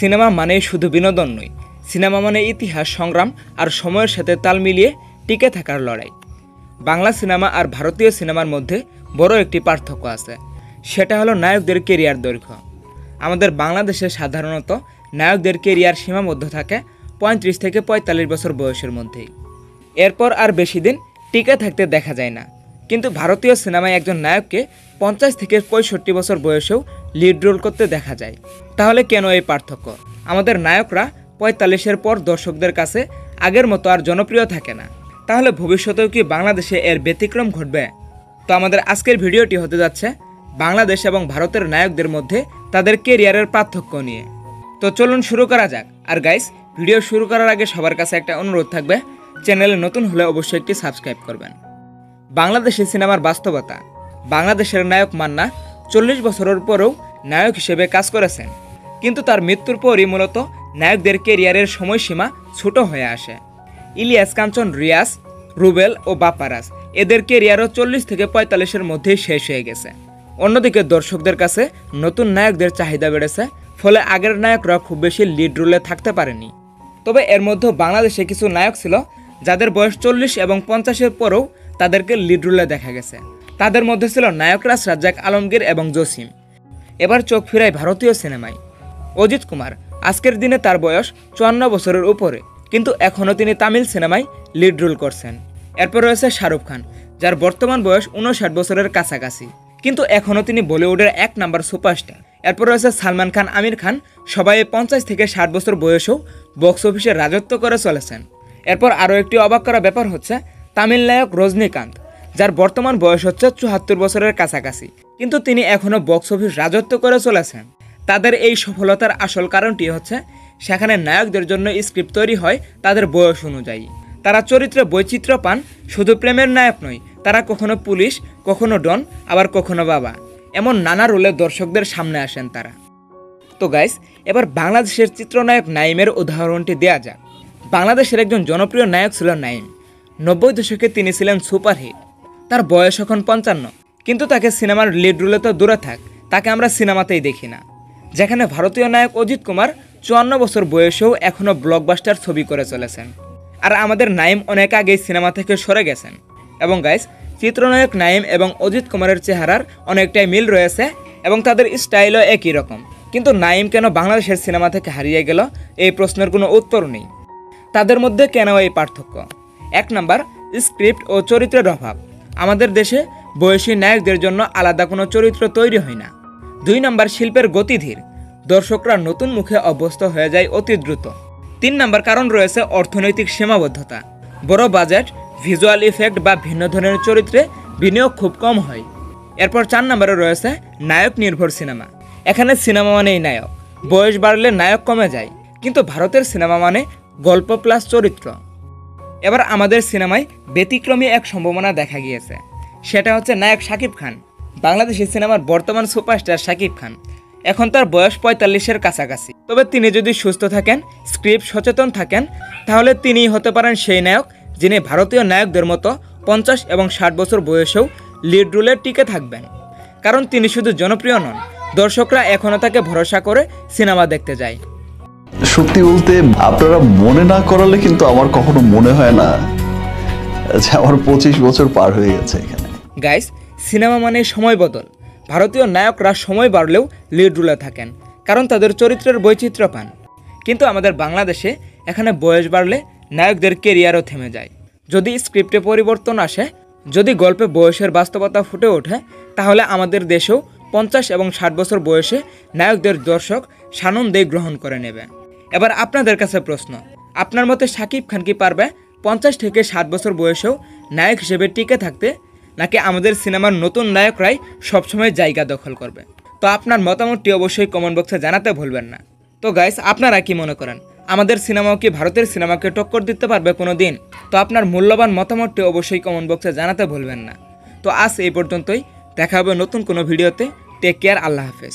Cinema মানে শুধু বিনোদন নয়, সিনেমা মানে ইতিহাস, সংগ্রাম আর সময়ের সাথে তাল মিলিয়ে টিকে থাকার লড়াই। বাংলা সিনেমা আর ভারতীয় সিনেমার মধ্যে বড় একটি পার্থক্য আছে, সেটা হলো নায়কদের কেরিয়ার দৈর্ঘ্য। আমাদের বাংলাদেশে সাধারণত নায়কদের কেরিয়ার সীমাবদ্ধ থাকে 35 থেকে 45 বছর বয়সের মধ্যেই। এরপর আর বেশি দিন টিকে থাকতে দেখা যায় না। কিন্তু ভারতীয় সিনেমায় একজন নায়ককে 50 থেকে 65 বছর বয়সেও লিড রোল করতে দেখা যায়। তাহলে কেন এই পার্থক্য? আমাদের নায়করা 45-এর পর দর্শকদের কাছে আগের মতো আর জনপ্রিয় থাকে না। তাহলে ভবিষ্যতেও কি বাংলাদেশে এর ব্যতিক্রম ঘটবে? তো আমাদের আজকের ভিডিওটি হতে যাচ্ছে বাংলাদেশ এবং ভারতের নায়কদের মধ্যে তাদের কেরিয়ারের পার্থক্য নিয়ে। তো চলুন শুরু করা যাক। আর গাইস, ভিডিও শুরু করার আগে সবার কাছে একটা অনুরোধ থাকবে, চ্যানেলে নতুন হলে অবশ্যই একটি সাবস্ক্রাইব করবেন। বাংলাদেশি সিনেমার বাস্তবতা। বাংলাদেশের নায়ক মান্না 40 বছরের পরেও নায়ক হিসেবে কাজ করেছেন, কিন্তু তার মৃত্যুর পরই মূলত নায়কদের কেরিয়ারের সময়সীমা ছোট হয়ে আসে। ইলিয়াস কাঞ্চন, রিয়াজ, রুবেল ও বাপ্পারাজ এদের কেরিয়ারও 40 থেকে 45-এর মধ্যেই শেষ হয়ে গেছে। অন্যদিকে দর্শকদের কাছে নতুন নায়কদের চাহিদা বেড়েছে, ফলে আগের নায়করা খুব বেশি লিড রোলে থাকতে পারেনি। তবে এর মধ্যে বাংলাদেশে কিছু নায়ক ছিল যাদের বয়স 40 এবং 50-এর পরেও তাদেরকে লিড রোলে দেখা গেছে। তাদের মধ্যে ছিল নায়করাজ রাজ্জাক, আলমগীর এবং জসিম। এবার চোখ ফিরায় ভারতীয় সিনেমায়। অজিত কুমার, আজকের দিনে তার বয়স 54 বছরের উপরে, কিন্তু এখনও তিনি তামিল সিনেমায় লিড রোল করছেন। এরপর রয়েছে শাহরুখ খান, যার বর্তমান বয়স 59 বছরের কাছাকাছি, কিন্তু এখনও তিনি বলিউডের 1 নাম্বার সুপারস্টার। এরপর রয়েছে সালমান খান, আমির খান, সবাই 50 থেকে 60 বছর বয়সেও বক্স অফিসে রাজত্ব করে চলেছেন। এরপর আরও একটি অবাক করা ব্যাপার হচ্ছে তামিল নায়ক রজনীকান্ত, যার বর্তমান বয়স হচ্ছে 74 বছরের কাছাকাছি, কিন্তু তিনি এখনও বক্স অফিস রাজত্ব করে চলেছেন। তাদের এই সফলতার আসল কারণটি হচ্ছে সেখানে নায়কদের জন্য স্ক্রিপ্ট তৈরি হয় তাদের বয়স অনুযায়ী। তারা চরিত্রে বৈচিত্র্য পান, শুধু প্রেমের নায়ক নয়, তারা কখনো পুলিশ, কখনো ডন, আবার কখনো বাবা, এমন নানা রোলে দর্শকদের সামনে আসেন তারা। তো গাইস, এবার বাংলাদেশের চিত্রনায়ক নাইমের উদাহরণটি দেয়া যাক। বাংলাদেশের একজন জনপ্রিয় নায়ক ছিল নাইম। 90 দশকে তিনি ছিলেন সুপারহিট। তার বয়স এখন 55, কিন্তু তাকে সিনেমার লিড রোলে তো দূরে থাক, তাকে আমরা সিনেমাতেই দেখি না। যেখানে ভারতীয় নায়ক অজিত কুমার 54 বছর বয়সেও এখনও ব্লকবাস্টার ছবি করে চলেছেন। আর আমাদের নাইম অনেক আগেই সিনেমা থেকে সরে গেছেন। এবং গাইস, চিত্রনায়ক নাইম এবং অজিত কুমারের চেহারার অনেকটাই মিল রয়েছে এবং তাদের স্টাইলও একই রকম। কিন্তু নাইম কেন বাংলাদেশের সিনেমা থেকে হারিয়ে গেল, এই প্রশ্নের কোনো উত্তর নেই। তাদের মধ্যে কেন এই পার্থক্য? 1 নাম্বার, স্ক্রিপ্ট ও চরিত্রের অভাব। আমাদের দেশে বয়সী নায়কদের জন্য আলাদা কোনো চরিত্র তৈরি হয় না। 2 নাম্বার, শিল্পের গতি ধীর, দর্শকরা নতুন মুখে অভ্যস্ত হয়ে যায় অতি দ্রুত। 3 নাম্বার কারণ রয়েছে অর্থনৈতিক সীমাবদ্ধতা। বড় বাজেট, ভিজুয়াল ইফেক্ট বা ভিন্ন ধরনের চরিত্রে বিনিয়োগ খুব কম হয়। এরপর 4 নাম্বারে রয়েছে নায়ক নির্ভর সিনেমা। এখানে সিনেমা মানেই নায়ক, বয়স বাড়লে নায়ক কমে যায়, কিন্তু ভারতের সিনেমা মানে গল্প প্লাস চরিত্র। এবার আমাদের সিনেমায় ব্যতিক্রমী এক সম্ভাবনা দেখা গিয়েছে, সেটা হচ্ছে নায়ক শাকিব খান। বাংলাদেশি সিনেমার বর্তমান সুপারস্টার শাকিব খান, এখন তার বয়স 45-এর কাছাকাছি। তবে তিনি যদি সুস্থ থাকেন, স্ক্রিপ্ট সচেতন থাকেন, তাহলে তিনিই হতে পারেন সেই নায়ক যিনি ভারতীয় নায়কদের মতো 50 এবং 60 বছর বয়সেও লিড রোলে টিকে থাকবেন। কারণ তিনি শুধু জনপ্রিয় নন, দর্শকরা এখনও তাকে ভরসা করে সিনেমা দেখতে যায়। সত্যি বলতে, আপনারা মনে না করালে কিন্তু আমার কখনো মনে হয় না যে আমার 25 বছর পার হয়ে গেছে এখানে। গাইস, সিনেমা মানে সময় বদল। ভারতীয় নায়করা সময় বাড়লেও লিড রোলে থাকেন, কারণ তাদের চরিত্রের বৈচিত্র্য পান। কিন্তু আমাদের বাংলাদেশে এখানে বয়স বাড়লে নায়কদের কেরিয়ারও থেমে যায়। যদি স্ক্রিপ্টে পরিবর্তন আসে, যদি গল্পে বয়সের বাস্তবতা ফুটে ওঠে, তাহলে আমাদের দেশেও 50 এবং 60 বছর বয়সে নায়কদের দর্শক সানন্দেই গ্রহণ করে নেবে। এবার আপনাদের কাছে প্রশ্ন, আপনার মতে শাকিব খান কি পারবে 50 থেকে 60 বছর বয়সেও নায়ক হিসেবে টিকে থাকতে, নাকি আমাদের সিনেমার নতুন নায়করাই সবসময় জায়গা দখল করবে? তো আপনার মতামতটি অবশ্যই কমেন্ট বক্সে জানাতে ভুলবেন না। তো গাইস, আপনারা কি মনে করেন, আমাদের সিনেমাও কি ভারতের সিনেমাকে টক্কর দিতে পারবে কোনো দিন? তো আপনার মূল্যবান মতামতটি অবশ্যই কমেন্ট বক্সে জানাতে ভুলবেন না। তো আজ এই পর্যন্তই, দেখা হবে নতুন কোনো ভিডিওতে। টেক কেয়ার, আল্লাহ হাফেজ।